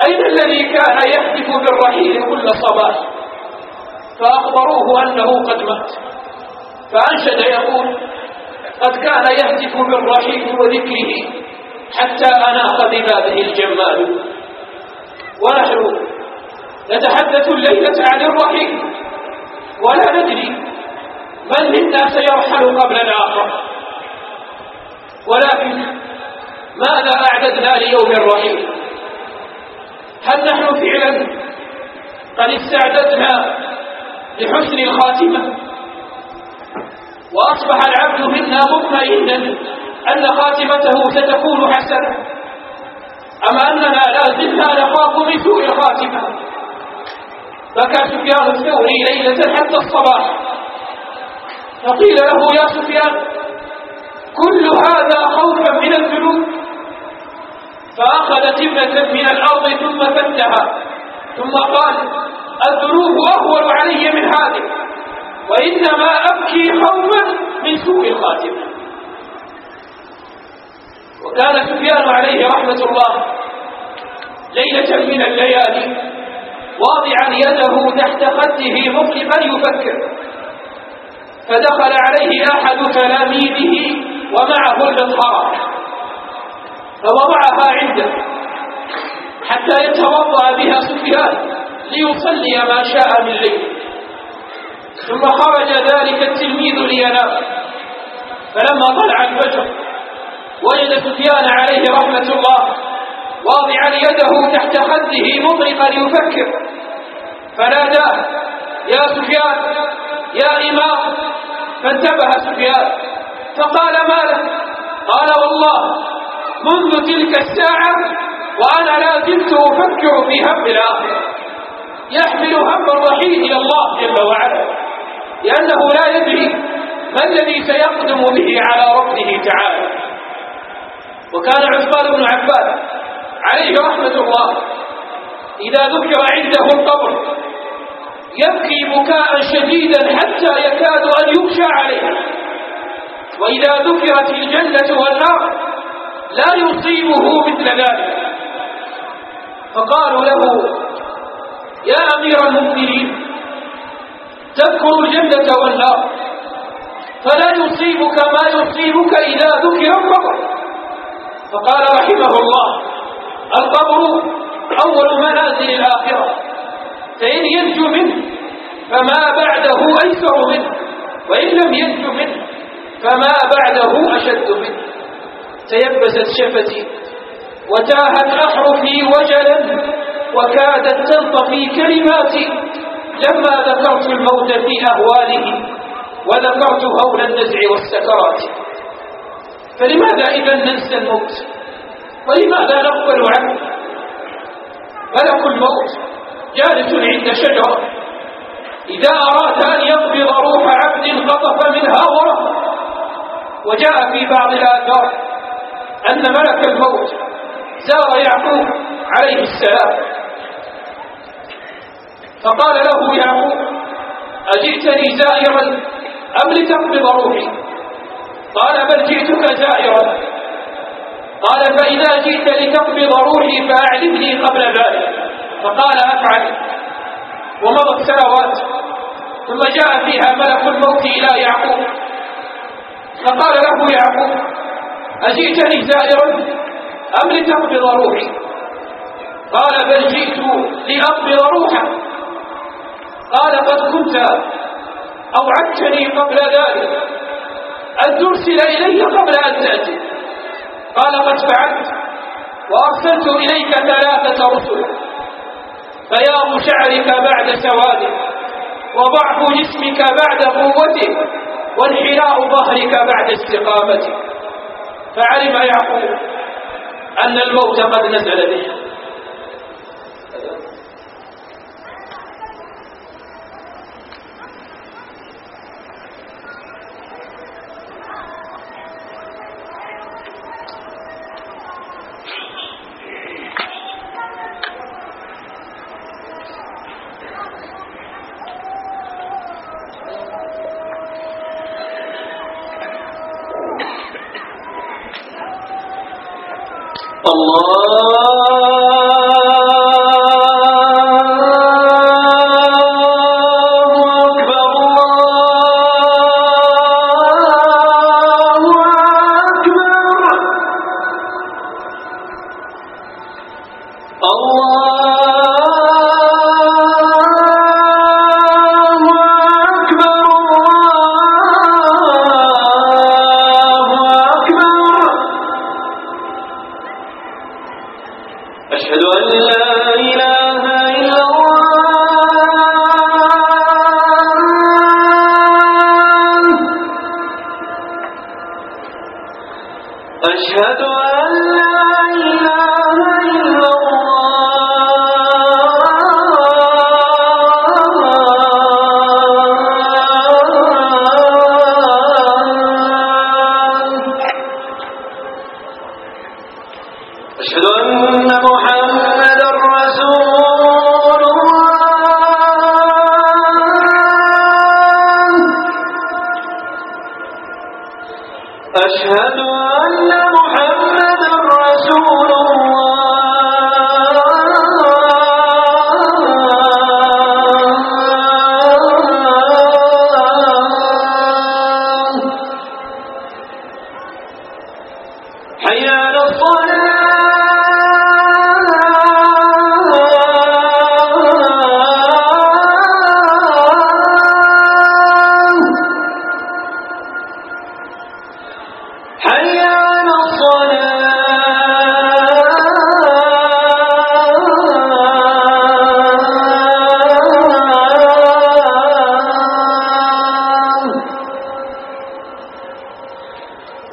أين الذي كان يهتف بالرحيل كل صباح؟ فأخبروه أنه قد مات، فأنشد يقول: قد كان يهتف بالرحيل وذكره حتى أناق ببابه الجمال. ونحن نتحدث الليلة عن الرحيل ولا ندري من منا سيرحل قبل الآخر، ولكن ماذا أعددنا ليوم الرحيل؟ هل نحن فعلا قد استعددنا لحسن الخاتمة وأصبح العبد منا مطمئنا أن خاتمته ستكون حسنة، أم أننا لا زلنا نخاف من سوء الخاتمة؟ بكى سفيان الثوري ليلة حتى الصباح، فقيل له: يا سفيان، كل هذا خوفا من الذنوب؟ فأخذ تبنة من الأرض ثم فتها ثم قال: الذنوب أهون علي من هذه، وإنما أبكي خوفا من سوء الخاتمة. وكان سفيان عليه رحمة الله ليلة من الليالي واضعا يده تحت خده مطلقا يفكر، فدخل عليه أحد تلاميذه ومعه المطهرة فوضعها عنده حتى يتوضأ بها سفيان ليصلي ما شاء من ليل. ثم خرج ذلك التلميذ لينام، فلما طلع الفجر وجد سفيان عليه رحمة الله واضعا يده تحت خده مطلقا يفكر، فناداه: يا سفيان، يا إمام. فانتبه سفيان فقال: ما لك؟ قال: والله منذ تلك الساعة وأنا لا زلت أفكر في هم الآخرة، يحمل هم الرحيل إلى الله جل وعلا، لأنه لا يدري ما الذي سيقدم به على ربه تعالى. وكان عثمان بن عفان عليه رحمة الله إذا ذكر عنده القبر يبكي بكاء شديدا حتى يكاد أن يغشى عليه، وإذا ذكرت الجنة والنار لا يصيبه مثل ذلك. فقالوا له: يا أمير المؤمنين، تذكر الجنة والنار فلا يصيبك ما يصيبك إذا ذكر القبر. فقال رحمه الله: القبر أول منازل الآخرة، فإن ينجو منه فما بعده أيسر منه، وإن لم ينجو منه فما بعده أشد منه. تيبست شفتي وتاهت أحرفي وجلا وكادت تنطفي كلماتي لما ذكرت الموت في أهواله وذكرت هول النزع والسكرات. فلماذا إذا ننسى الموت؟ ولماذا نغفل عنه؟ ملك الموت جالس عند شجرة، إذا أراد أن يقبض روح عبد قطف منها ورق. وجاء في بعض الآثار أن ملك الموت زار يعقوب عليه السلام فقال له يعقوب: أجئتني زائرا أم لتقبض روحي؟ قال: بل جئتك زائرا. قال: فإذا جئت لتقبض روحي فأعلمني قبل ذلك. فقال: أفعل. ومضت سنوات ثم جاء فيها ملك الموت إلى يعقوب فقال له يعقوب: أجئتني زائرا أم لتقبض روحي؟ قال: بل جئت لأقبض روحك. قال: قد كنت أوعدتني قبل ذلك أن ترسل إلي قبل أن تأتي. قال: قد فعلت، وأرسلت إليك 3 رسل، بياض شعرك بعد سواده، وضعف جسمك بعد قوته، وانحناء ظهرك بعد استقامته. فعلم يعقوب أن الموت قد نزل به. أشهد أن محمدا رسول الله حي على الصلاة حي على الصلاة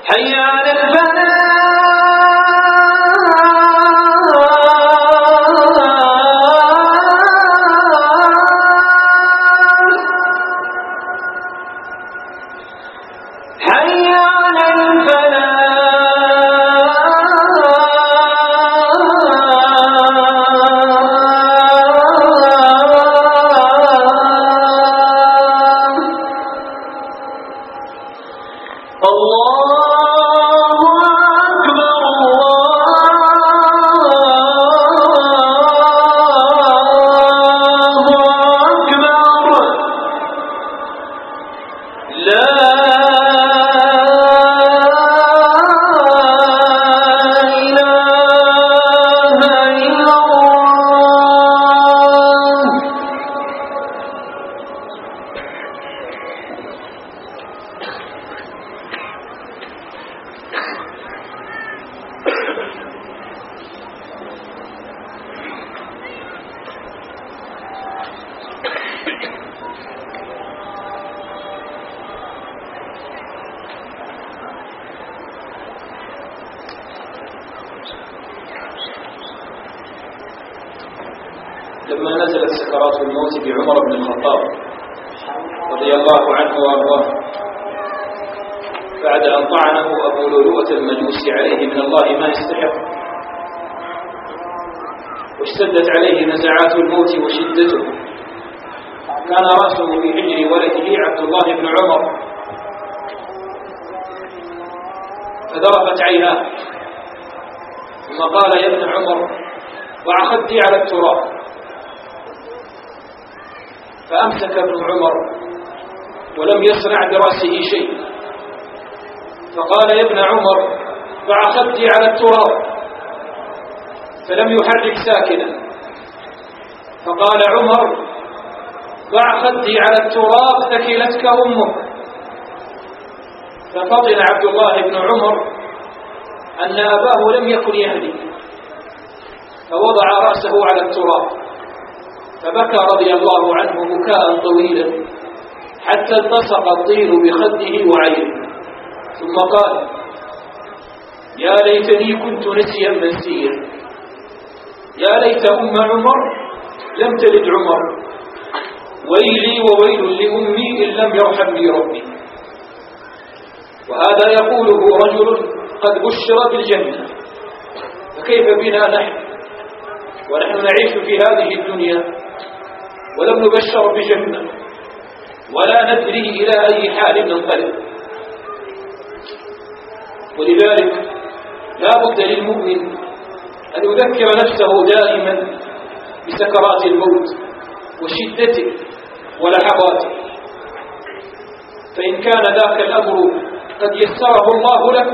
حي على الفلاح حي على الفلاح الله أكبر الله أكبر لا إله إلا الله لما نزلت سكرات الموت بعمر بن الخطاب رضي الله عنه وارضاه بعد أن طعنه أبو لؤلؤة المجوسي عليه من الله ما يستحق، واشتدت عليه نزعات الموت وشدته، كان رأسه في حجر ولده عبد الله بن عمر، فذرفت عيناه ثم قال: يا ابن عمر، ضع خدي على التراب. فأمسك ابن عمر ولم يصنع برأسه شيء، فقال: يا ابن عمر، ضع خدي على التراب. فلم يحرك ساكنا. فقال عمر: ضع خدي على التراب ثكلتك أمك. ففطن عبد الله بن عمر أن أباه لم يكن يهدي، فوضع رأسه على التراب، فبكى رضي الله عنه بكاء طويلا حتى التصق الطين بخده وعينه، ثم قال: يا ليتني كنت نسيا منسيا، يا ليت أم عمر لم تلد عمر، ويلي وويل لأمي إن لم يرحمني ربي. وهذا يقوله رجل قد بشر بالجنة، فكيف بنا ونحن نعيش في هذه الدنيا ولم نبشر بجنة ولا ندري إلى أي حال ننقلب. ولذلك لا بد للمؤمن أن يذكر نفسه دائما بسكرات الموت وشدته ولحظاته، فإن كان ذاك الأمر قد يسره الله لك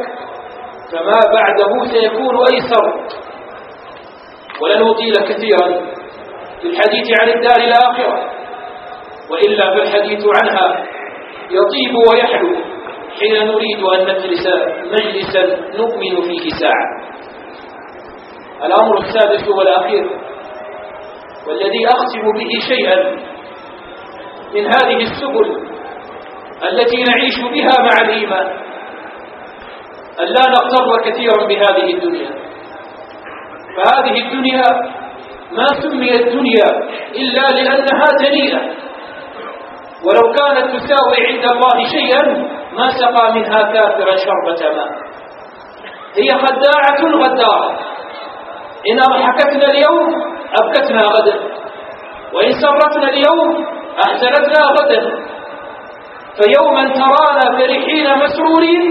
فما بعده سيكون أيسر. ولن أطيل كثيرا في الحديث عن الدار الآخرة، وإلا فالحديث عنها يطيب ويحلو حين نريد أن نجلس مجلسا نؤمن فيه ساعة. الأمر السادس والأخير، والذي أختم به شيئا من هذه السبل التي نعيش بها مع الإيمان، أن لا نغتر كثيرا بهذه الدنيا. فهذه الدنيا ما سميت دنيا إلا لأنها دنيئة، ولو كانت تساوي عند الله شيئا ما سقى منها كافرا شربة ماء. هي خداعة غدارة، إن أضحكتنا اليوم أبكتنا غدا، وإن سرتنا اليوم أحزنتنا غدا. فيوما ترانا فرحين مسرورين،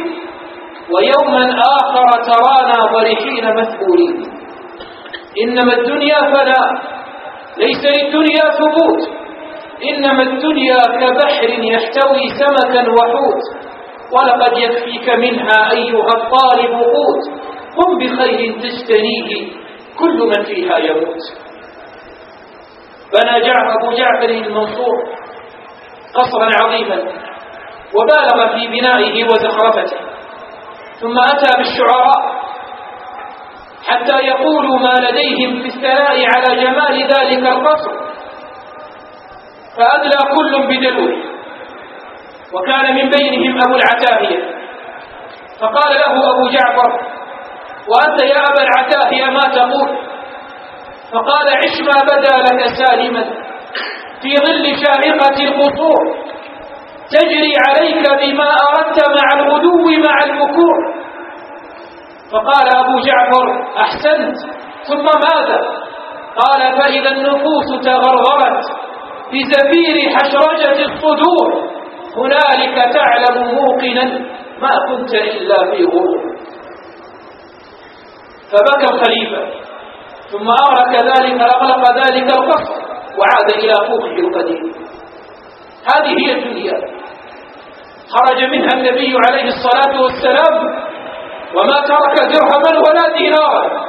ويوما آخر ترانا ضرحين مثبورين. إنما الدنيا فناء، ليس للدنيا ثبوت، إنما الدنيا كبحر يحتوي سمكا وحوت، ولقد يكفيك منها أيها الطالب قوت، قم بخير تجتنيه كل من فيها يموت. بنى أبو جعفر المنصور قصرا عظيما وبالغ في بنائه وزخرفته، ثم أتى بالشعراء حتى يقولوا ما لديهم في الثناء على جمال ذلك القصر، فأدلى كل بدلوه، وكان من بينهم أبو العتاهية، فقال له أبو جعفر: وأنت يا أبا العتاهية ما تقول؟ فقال: عش ما بدا لك سالما في ظل شاهقة القصور، تجري عليك بما أردت مع الغدو مع البكور. فقال أبو جعفر: أحسنت، ثم ماذا؟ قال: فإذا النفوس تغرغرت في زفير حشرجة الصدور، هنالك تعلم موقنا ما كنت إلا في غرور. فبكى الخليفة، ثم أغلق ذلك القصر وعاد إلى فوقه القديم. هذه هي الدنيا، خرج منها النبي عليه الصلاة والسلام وما ترك درهما ولا دينارا،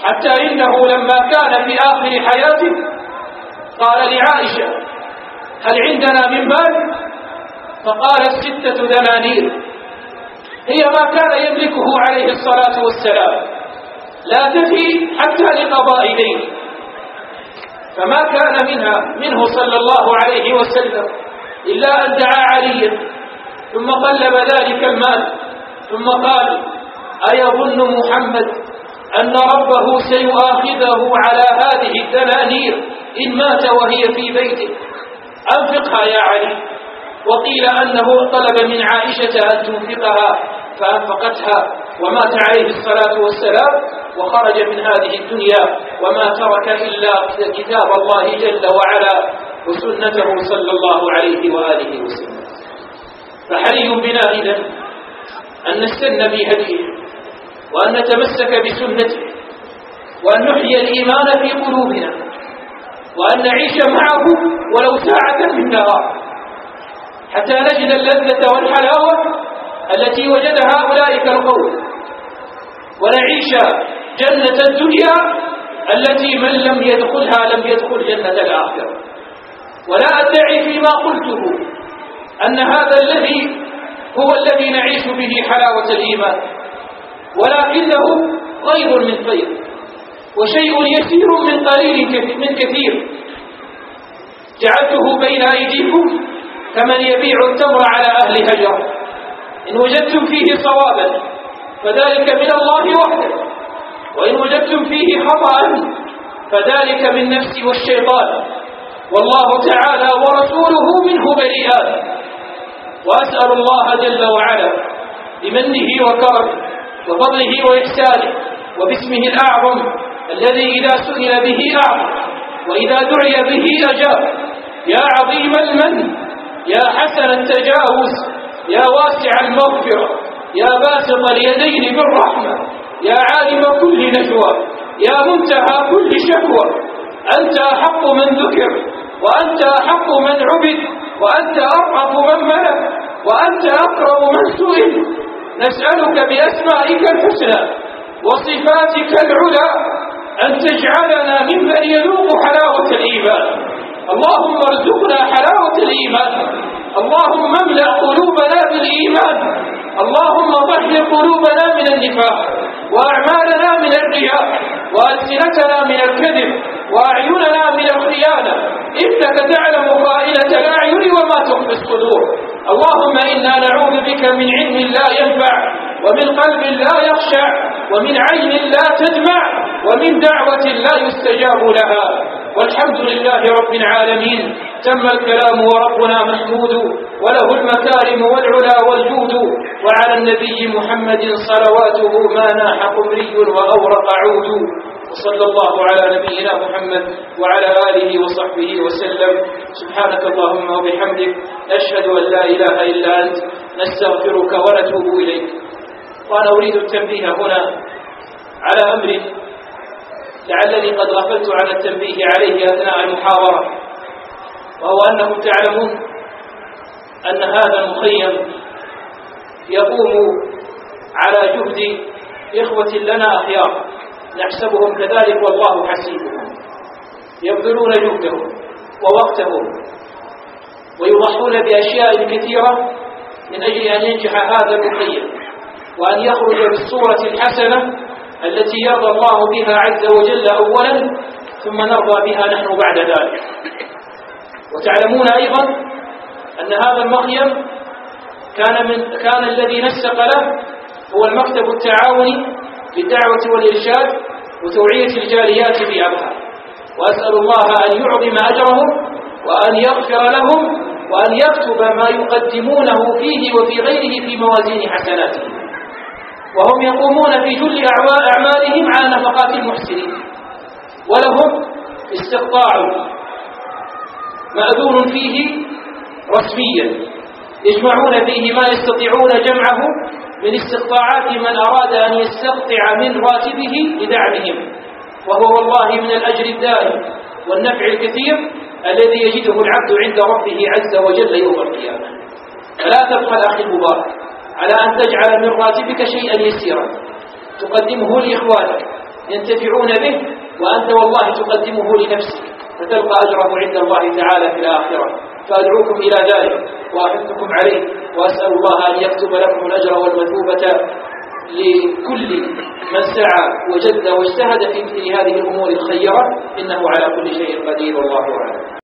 حتى إنه لما كان في آخر حياته قال لعائشة: هل عندنا من مال؟ فقالت: 6 دنانير، هي ما كان يملكه عليه الصلاة والسلام، لا تفي حتى لقضاء دين. فما كان منه صلى الله عليه وسلم إلا أن دعا عليا، ثم قلب ذلك المال، ثم قال: أيظن محمد أن ربه سيؤاخذه على هذه الدنانير إن مات وهي في بيته؟ أنفقها يا علي. وقيل أنه طلب من عائشة أن تنفقها فأنفقتها، ومات عليه الصلاة والسلام وخرج من هذه الدنيا وما ترك إلا كتاب الله جل وعلا وسنته صلى الله عليه وآله وسلم. فحري بنا إذن أن نستن بهديه، وأن نتمسك بسنته، وأن نحيي الإيمان في قلوبنا، وأن نعيش معه ولو ساعة من نهار، حتى نجد اللذة والحلاوة التي وجدها أولئك القوم، ونعيش جنة الدنيا التي من لم يدخلها لم يدخل جنة الآخرة. ولا أدعي فيما قلته أن هذا هو الذي نعيش به حلاوة الإيمان، ولكنه غير من خير، وشيء يسير من قليل من كثير. جعلته بين أيديكم كمن يبيع التمر على أهل هجر، إن وجدتم فيه صوابا فذلك من الله وحده، وإن وجدتم فيه خطأ فذلك من نفسي والشيطان، والله تعالى ورسوله منه بريئان. وأسأل الله جل وعلا بمنه وكرمه وفضله وإحسانه وباسمه الأعظم الذي إذا سئل به أعظم وإذا دعي به أجاب: يا عظيم المن، يا حسن التجاوز، يا واسع المغفرة، يا باسط اليدين بالرحمة، يا عالم كل نجوى، يا منتهى كل شكوى، أنت أحق من ذكر، وأنت أحق من عبد، وأنت أرأف من ملك، وأنت أقرب من سئل. نسألك بأسمائك الحسنى وصفاتك العلى أن تجعلنا ممن يذوق حلاوة الإيمان. اللهم ارزقنا حلاوة الإيمان، اللهم املأ قلوبنا بالإيمان، اللهم طهر قلوبنا من النفاق، وأعمالنا من الرياء، وألسنتنا من الكذب، وأعيننا من الخيانة، إنك تعلم خائنة الأعين وما تخفي الصدور. اللهم إنا نعوذ بك من علم لا ينفع، ومن قلب لا يخشع، ومن عين لا تدمع، ومن دعوة لا يستجاب لها. والحمد لله رب العالمين. تم الكلام وربنا محمود، وله المكارم والعلا والجود. وعلى النبي محمد صلواته ما ناح قمري وأورق عود. وصلى الله على نبينا محمد وعلى آله وصحبه وسلم. سبحانك اللهم وبحمدك، نشهد أن لا إله إلا أنت، نستغفرك ونتوب إليك. وأنا أريد التنبيه هنا على أمر لعلني قد غفلت عن التنبيه عليه أثناء المحاضرة، وهو أنكم تعلمون أن هذا المخيم يقوم على جهد إخوة لنا أخيار نحسبهم كذلك والله حسيبهم، يبذلون جهدهم ووقتهم ويضحون بأشياء كثيرة من أجل أن ينجح هذا المخيم وأن يخرج بالصورة الحسنة التي يرضى الله بها عز وجل أولا، ثم نرضى بها نحن بعد ذلك. وتعلمون أيضا أن هذا المخيم كان الذي نسق له هو المكتب التعاوني للدعوة والإرشاد وتوعية الجاليات في أبها، وأسأل الله أن يعظم أجرهم وأن يغفر لهم وأن يكتب ما يقدمونه فيه وفي غيره في موازين حسناتهم، وهم يقومون في جل أعمالهم على نفقات المحسنين، ولهم استقطاع مأذون فيه رسميا يجمعون فيه ما يستطيعون جمعه من استقطاعات من أراد أن يستقطع من راتبه لدعمهم، وهو والله من الأجر الدائم والنفع الكثير الذي يجده العبد عند ربه عز وجل يوم القيامة. فلا تبخل أخي المبارك على أن تجعل من راتبك شيئا يسيرا تقدمه لإخوانك ينتفعون به، وأنت والله تقدمه لنفسك فتلقى أجره عند الله تعالى في الآخرة. فأدعوكم إلى ذلك وأحثكم عليه، وأسأل الله أن يكتب لكم الأجر والمثوبة لكل من سعى وجد واجتهد في مثل هذه الأمور الخيرة، إنه على كل شيء قدير والله أعلم.